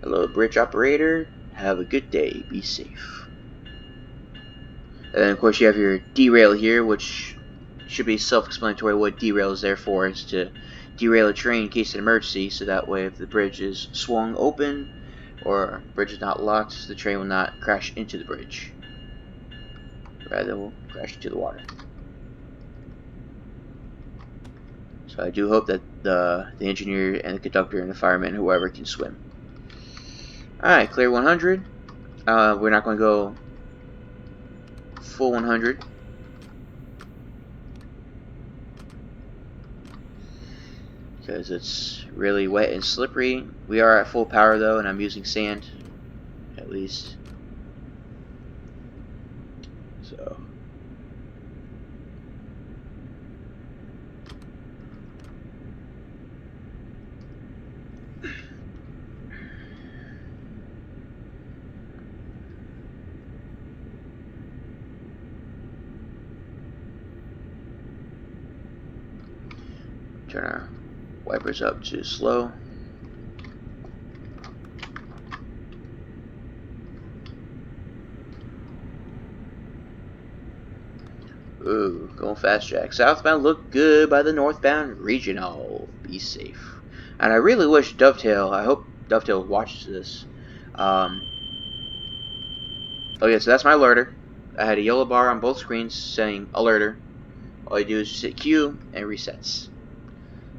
Hello, bridge operator. Have a good day. Be safe. And then, of course, you have your derail here, which should be self-explanatory. What derail is there for is to derail a train in case of an emergency, so that way if the bridge is swung open or the bridge is not locked, the train will not crash into the bridge. Rather, it will crash into the water. So I do hope that the engineer and the conductor and the fireman, whoever, can swim. Alright, clear 100. We're not going to go full 100. Because it's really wet and slippery. We are at full power though, and I'm using sand, at least. So... turn our wipers up to slow. Ooh, going fast, Jack. Southbound look good by the Northbound Regional. Be safe. And I really wish Dovetail, I hope Dovetail watches this. Okay, so that's my alerter. I had a yellow bar on both screens saying alerter. All you do is just hit Q and it resets.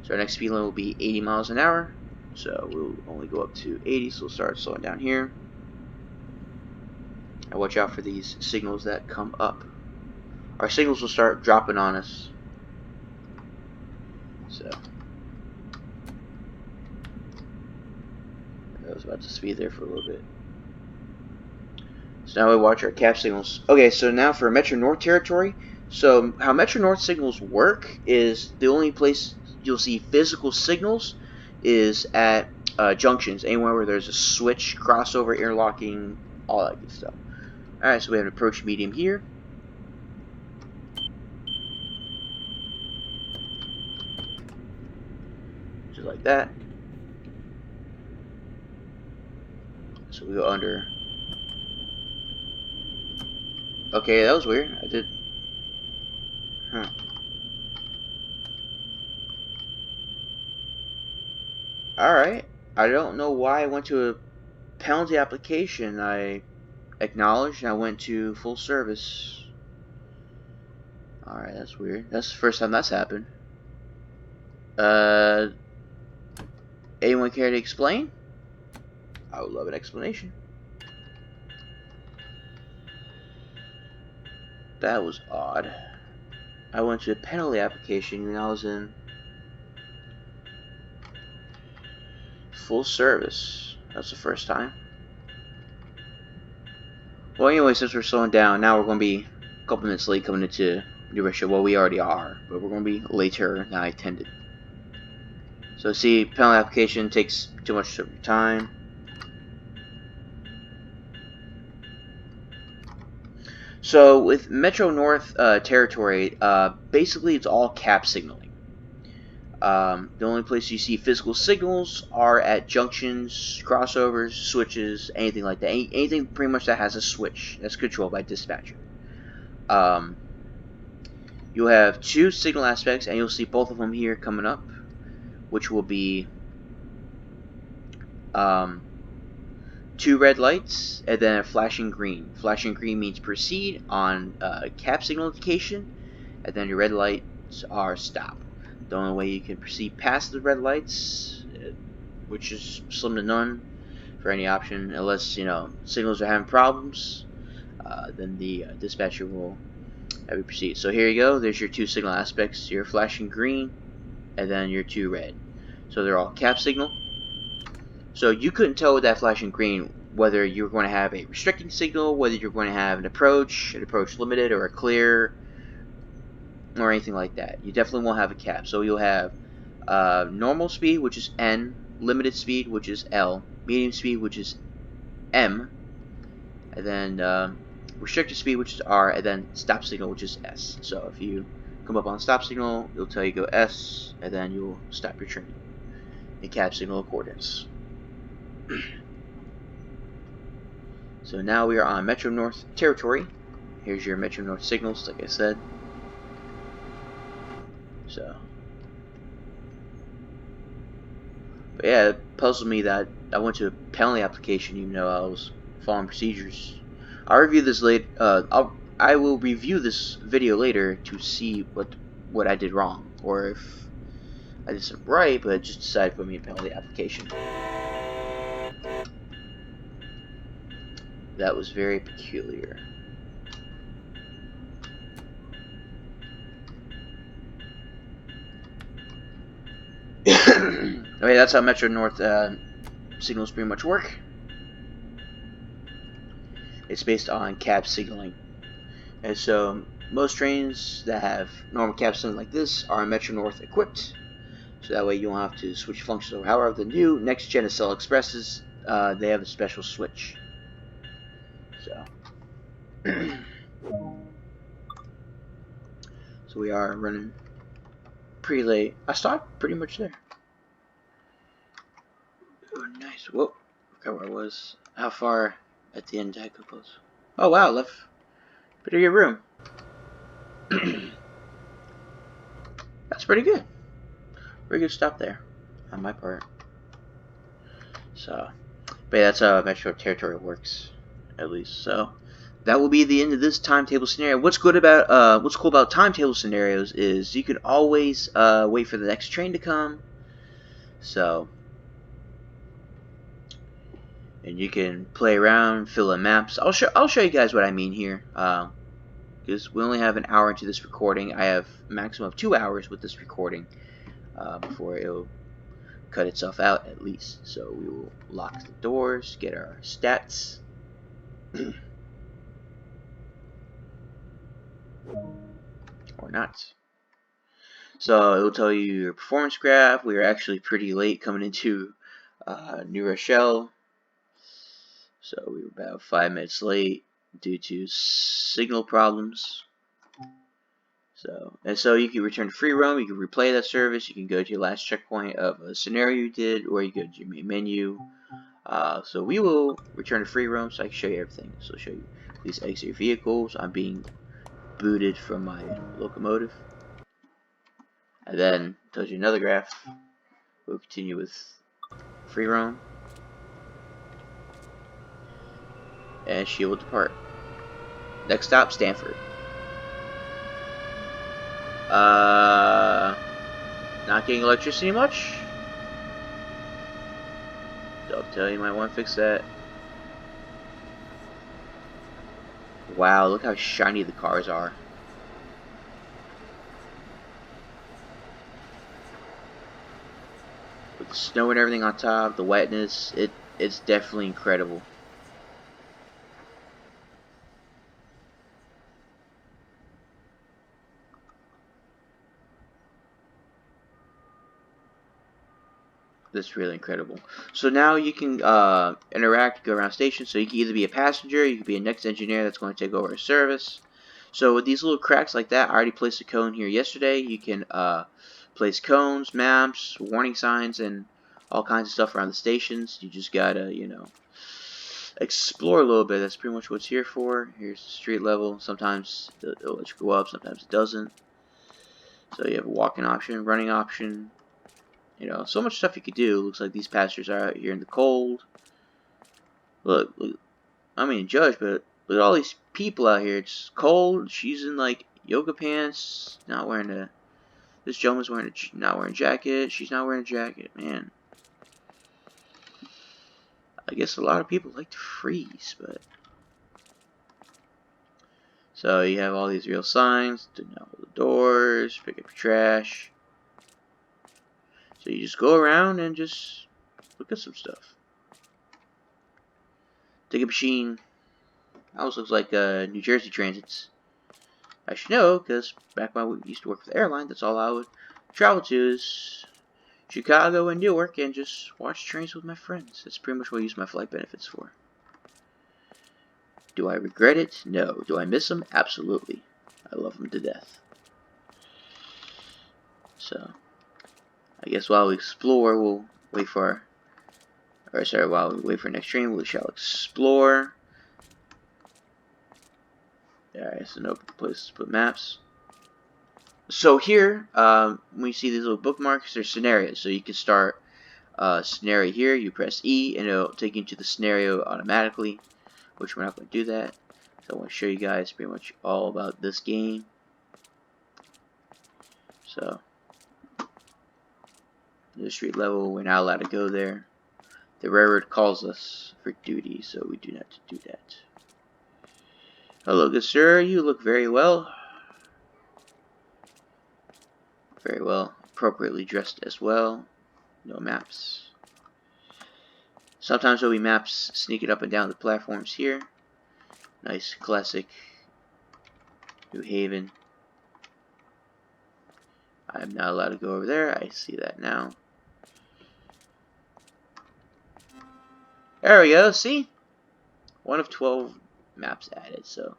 So our next speed limit will be 80 miles an hour. So we'll only go up to 80, so we'll start slowing down here. And watch out for these signals that come up. Our signals will start dropping on us. So I was about to speed there for a little bit. So now we watch our cap signals. Okay, so now for Metro North territory. So how Metro North signals work is the only place you'll see physical signals is at junctions, anywhere where there's a switch, crossover, interlocking, all that good stuff. Alright, so we have an approach medium here. Just like that. So we go under. Okay, that was weird. I did. Huh. Alright. I don't know why I went to a penalty application. I acknowledged and I went to full service. Alright, that's weird. That's the first time that's happened. Anyone care to explain? I would love an explanation. That was odd. I went to a penalty application when I was in full service. That's the first time. Well, anyway, since we're slowing down, now we're going to be a couple minutes late coming into New Rochelle. Well, we already are, but we're going to be later than I intended. So see, Pelham application takes too much of your time. So with Metro North territory, basically it's all cap signaling. The only place you see physical signals are at junctions, crossovers, switches, anything like that. Anything pretty much that has a switch that's controlled by dispatcher. You'll have two signal aspects, and you'll see both of them here coming up, which will be two red lights and then a flashing green. Flashing green means proceed on cap signal indication, and then your red lights are stop. The only way you can proceed past the red lights, which is slim to none for any option, unless signals are having problems, then the dispatcher will have you proceed. So here you go. There's your two signal aspects: your flashing green, and then your two red. So they're all cap signal. So you couldn't tell with that flashing green whether you were going to have a restricting signal, whether you're going to have an approach limited, or a clear, or anything like that. You definitely won't have a cap. So you'll have normal speed, which is N, limited speed, which is L, medium speed, which is M, and then restricted speed, which is R, and then stop signal, which is S. So if you come up on stop signal, it'll tell you go S, and then you'll stop your train in cap signal accordance. So now we are on Metro North territory. Here's your Metro North signals, like I said. So, but yeah, it puzzled me that I went to a penalty application even though I was following procedures. I'll review this later. I will review this video later to see what I did wrong, or if I did something right, but just decided to put me in a penalty application. That was very peculiar. Okay, that's how Metro North signals pretty much work. It's based on cap signaling. And so most trains that have normal cap signaling like this are Metro North equipped. So that way you don't have to switch functions. However, the new next gen Acela Expresses, they have a special switch. So so we are running pretty late. I stopped pretty much there. Oh, nice. Whoa. Forgot where I was. How far at the end did I compose? Oh, wow. Left pretty good room. That's pretty good. Pretty good stop there on my part. So, but yeah, that's how Metro Territory works, at least. So that will be the end of this timetable scenario. What's cool about timetable scenarios is you can always wait for the next train to come. So, and you can play around, fill in maps. I'll show you guys what I mean here. Because we only have an hour into this recording. I have a maximum of 2 hours with this recording before it'll cut itself out at least. So we will lock the doors, get our stats. Or not. So it will tell you your performance graph. We are actually pretty late coming into New Rochelle. So we were about 5 minutes late due to signal problems. So you can return to free roam, you can replay that service, you can go to your last checkpoint of a scenario you did, or you go to your main menu. So we will return to free roam so I can show you everything. So I'll show you, please exit your vehicles. I'm being booted from my locomotive. And then tells you another graph. We'll continue with free roam. And she will depart. Next stop, Stanford. Not getting electricity much. Dovetail, you might want to fix that. Wow, look how shiny the cars are. With the snow and everything on top, the wetness, it's definitely incredible. That's really incredible. So now you can interact, go around stations. So you can either be a passenger, you can be a next engineer that's going to take over a service. So with these little cracks like that, I already placed a cone here yesterday. You can place cones, maps, warning signs, and all kinds of stuff around the stations. You just gotta, you know, explore a little bit. That's pretty much what it's here for. Here's the street level. Sometimes it'll let you go up, sometimes it doesn't. So you have a walking option, running option. You know, so much stuff you could do. Looks like these passengers are out here in the cold. Look, I mean, judge, but look at all these people out here. It's cold. She's in like yoga pants, not wearing a. This gentleman's wearing not wearing a jacket. She's not wearing a jacket. Man, I guess a lot of people like to freeze, but. So you have all these real signs. Do not hold the doors. Pick up your trash. So you just go around and just look at some stuff. Ticket machine. House looks like New Jersey Transits. I should know, because back when I used to work for the airline, that's all I would travel to is Chicago and Newark and just watch trains with my friends. That's pretty much what I use my flight benefits for. Do I regret it? No. Do I miss them? Absolutely. I love them to death. So, I guess while we explore, we'll wait for while we wait for our next train, we shall explore. Alright, so no place to put maps. So here, when you see these little bookmarks, there's scenarios. So you can start scenario here, you press E, and it'll take you to the scenario automatically, which we're not going to do that. So I want to show you guys pretty much all about this game. So, the street level, we're not allowed to go there. The railroad calls us for duty, so we do not do that. Hello, good sir. You look very well. Very well. Appropriately dressed as well. No maps. Sometimes there'll be maps sneaking up and down the platforms here. Nice classic New Haven. I'm not allowed to go over there. I see that now. There we go. See? 1 of 12 maps added. So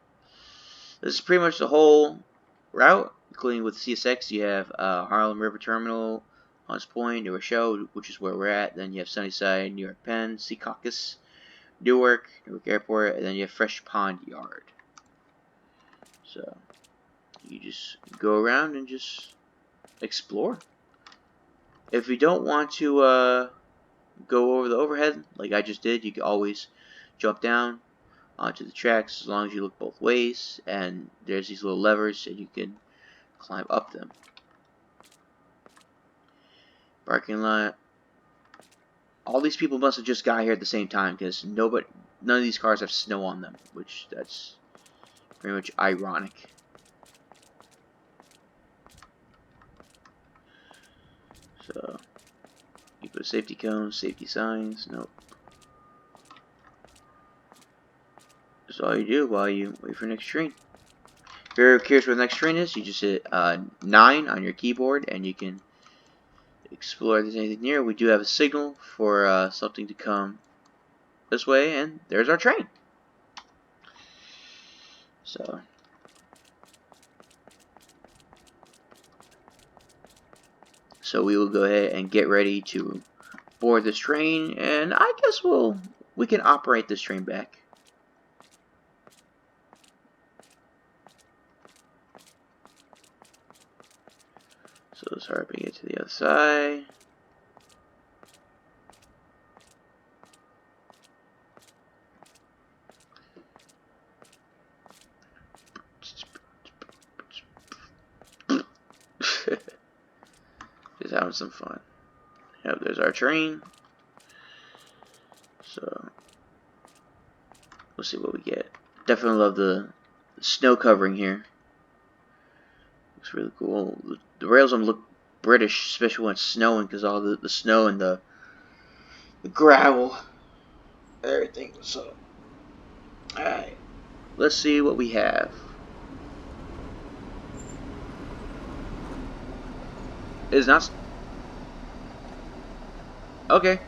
this is pretty much the whole route, including with CSX. You have Harlem River Terminal, Hunts Point, New Rochelle, which is where we're at. Then you have Sunnyside, New York Penn, Secaucus, Newark Airport, and then you have Fresh Pond Yard. So you just go around and just explore. If you don't want to go over the overhead like I just did, you can always jump down onto the tracks as long as you look both ways, and there's these little levers and you can climb up them. Parking lot. All these people must have just got here at the same time, because none of these cars have snow on them, which that's pretty much ironic. So you put safety cones, safety signs. Nope. That's all you do while you wait for the next train. If you're curious what the next train is, you just hit 9 on your keyboard and you can explore if there's anything near. We do have a signal for something to come this way, and there's our train. So we will go ahead and get ready to board this train, and I guess we can operate this train back. So let's hurry up and get to the other side. Just having some fun. Yep, there's our train. So let's see what we get. Definitely love the snow covering here. Looks really cool. The rails don't look British, especially when it's snowing, because all the snow and the gravel, everything. So, alright, let's see what we have. It is not. Okay.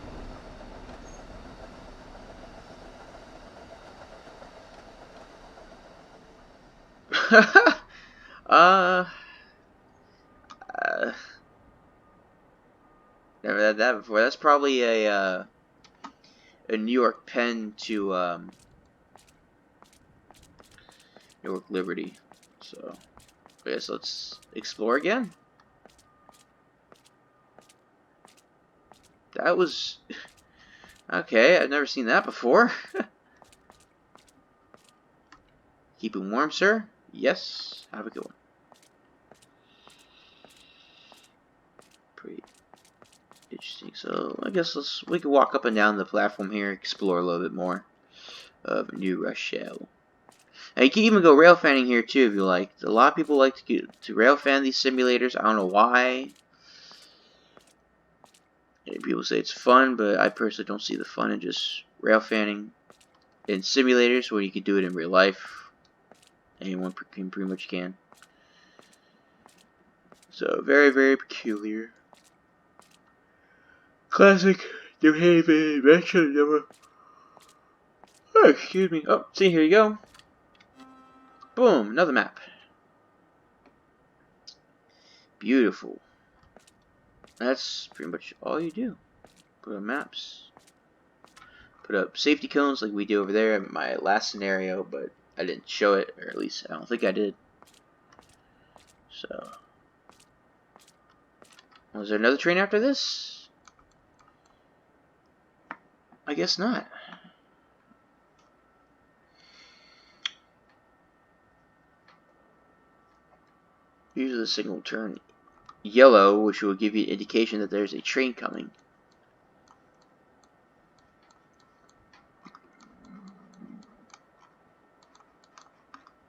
uh, uh, never had that before. That's probably a New York Penn to Newark Liberty. So, I guess let's explore again. That was okay. I've never seen that before. Keeping warm, sir? Yes. Have a good one. Pretty interesting. So I guess we can walk up and down the platform here, explore a little bit more of New Rochelle. And you can even go rail fanning here too if you like. A lot of people like to rail fan these simulators. I don't know why. People say it's fun, but I personally don't see the fun in just rail fanning in simulators when you can do it in real life. Anyone pretty much can. So very, very peculiar. Classic New Haven adventure number. Oh, excuse me. Oh, see, here you go. Boom, another map. Beautiful. That's pretty much all you do. Put up maps. Put up safety cones like we do over there in my last scenario, but I didn't show it, or at least I don't think I did. So, was there another train after this? I guess not. Usually the signal will turn yellow, which will give you an indication that there's a train coming.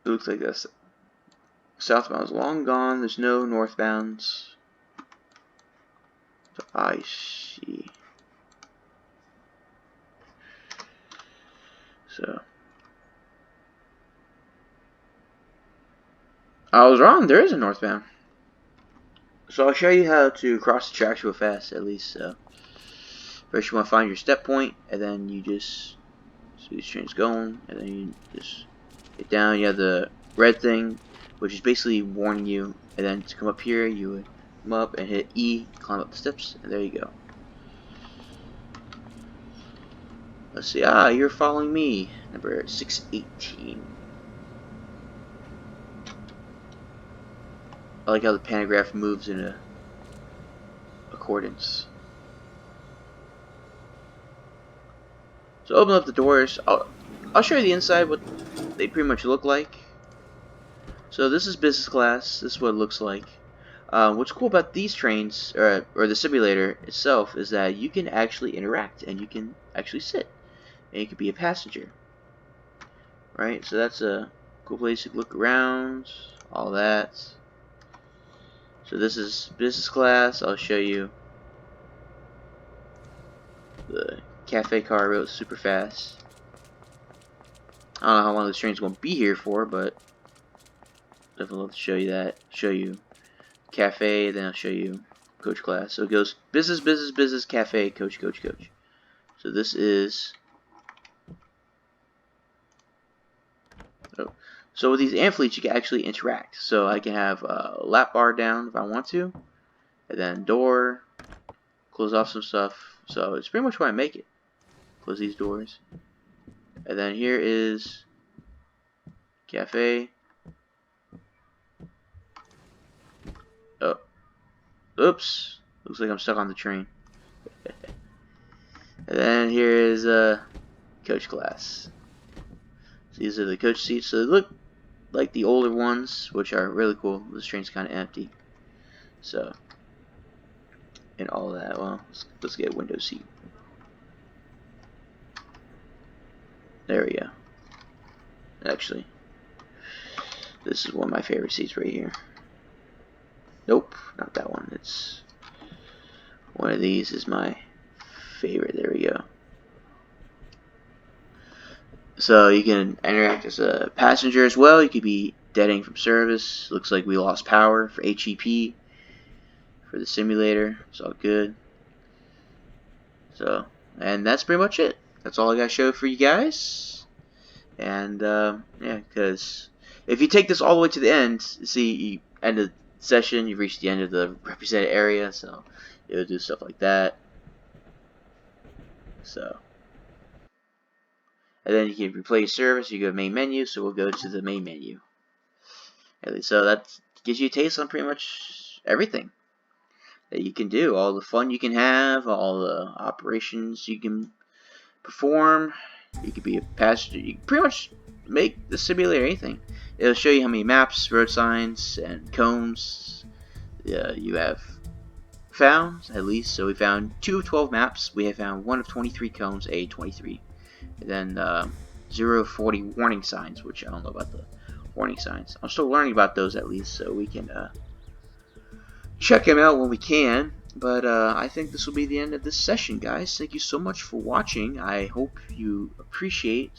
It looks like this. Southbound is long gone. There's no northbounds. So I see. So I was wrong. There is a northbound. So I'll show you how to cross the tracks real fast, at least. First, you want to find your step point, and then you just see these trains going, and then you just get down. You have the red thing, which is basically warning you, and then to come up here, you would come up and hit E, climb up the steps, and there you go. Let's see. Ah, you're following me. Number 618. I like how the pantograph moves in accordance. So open up the doors. I'll show you the inside, what they pretty much look like. So this is business class. This is what it looks like. What's cool about these trains, or the simulator itself, is that you can actually interact and you can actually sit, and you can be a passenger. Right. So that's a cool place to look around. All that. So this is business class. I'll show you the cafe car road super fast. I don't know how long this train's going to be here for, but definitely love to show you that. Show you cafe, then I'll show you coach class. So it goes business, business, business, cafe, coach, coach, coach. So this is. Oh. So with these amphitheaters, you can actually interact. So I can have a lap bar down if I want to, and then door, close off some stuff. So it's pretty much why I make it. Close these doors. And then here is cafe. Oh, oops. Looks like I'm stuck on the train. And then here is coach class. So these are the coach seats. So they look like the older ones, which are really cool. This train's kind of empty. So, and all that. Well, let's get a window seat. There we go. Actually, this is one of my favorite seats right here. Nope, not that one. It's one of these is my favorite. There we go. So you can interact as a passenger as well. You could be deading from service. Looks like we lost power for HEP for the simulator. It's all good. So, and that's pretty much it. That's all I got to show for you guys. And yeah, because if you take this all the way to the end, see, you end of the session, you've reached the end of the represented area, so it'll do stuff like that. So, and then you can replay your service. You go to main menu, so we'll go to the main menu. So that gives you a taste on pretty much everything that you can do, all the fun you can have, all the operations you can perform. You could be a passenger. You can pretty much make the simulator anything. It'll show you how many maps, road signs, and cones you have found, at least. So we found 2 of 12 maps. We have found 1 of 23 cones, A23. And then 0 of 40 warning signs, which I don't know about the warning signs. I'm still learning about those, at least, so we can check them out when we can. But I think this will be the end of this session, guys. Thank you so much for watching. I hope you appreciate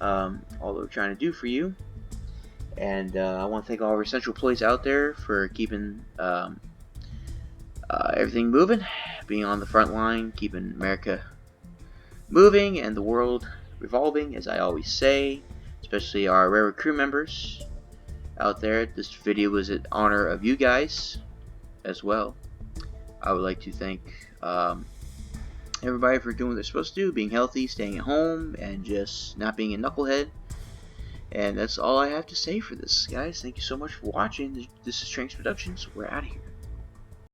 all that we're trying to do for you. And I want to thank all of our central employees out there for keeping everything moving, being on the front line, keeping America moving and the world revolving, as I always say, especially our railroad crew members out there. This video was in honor of you guys as well. I would like to thank everybody for doing what they're supposed to do, being healthy, staying at home, and just not being a knucklehead. And that's all I have to say for this, guys. Thank you so much for watching. This is Tranks Productions. We're out of here.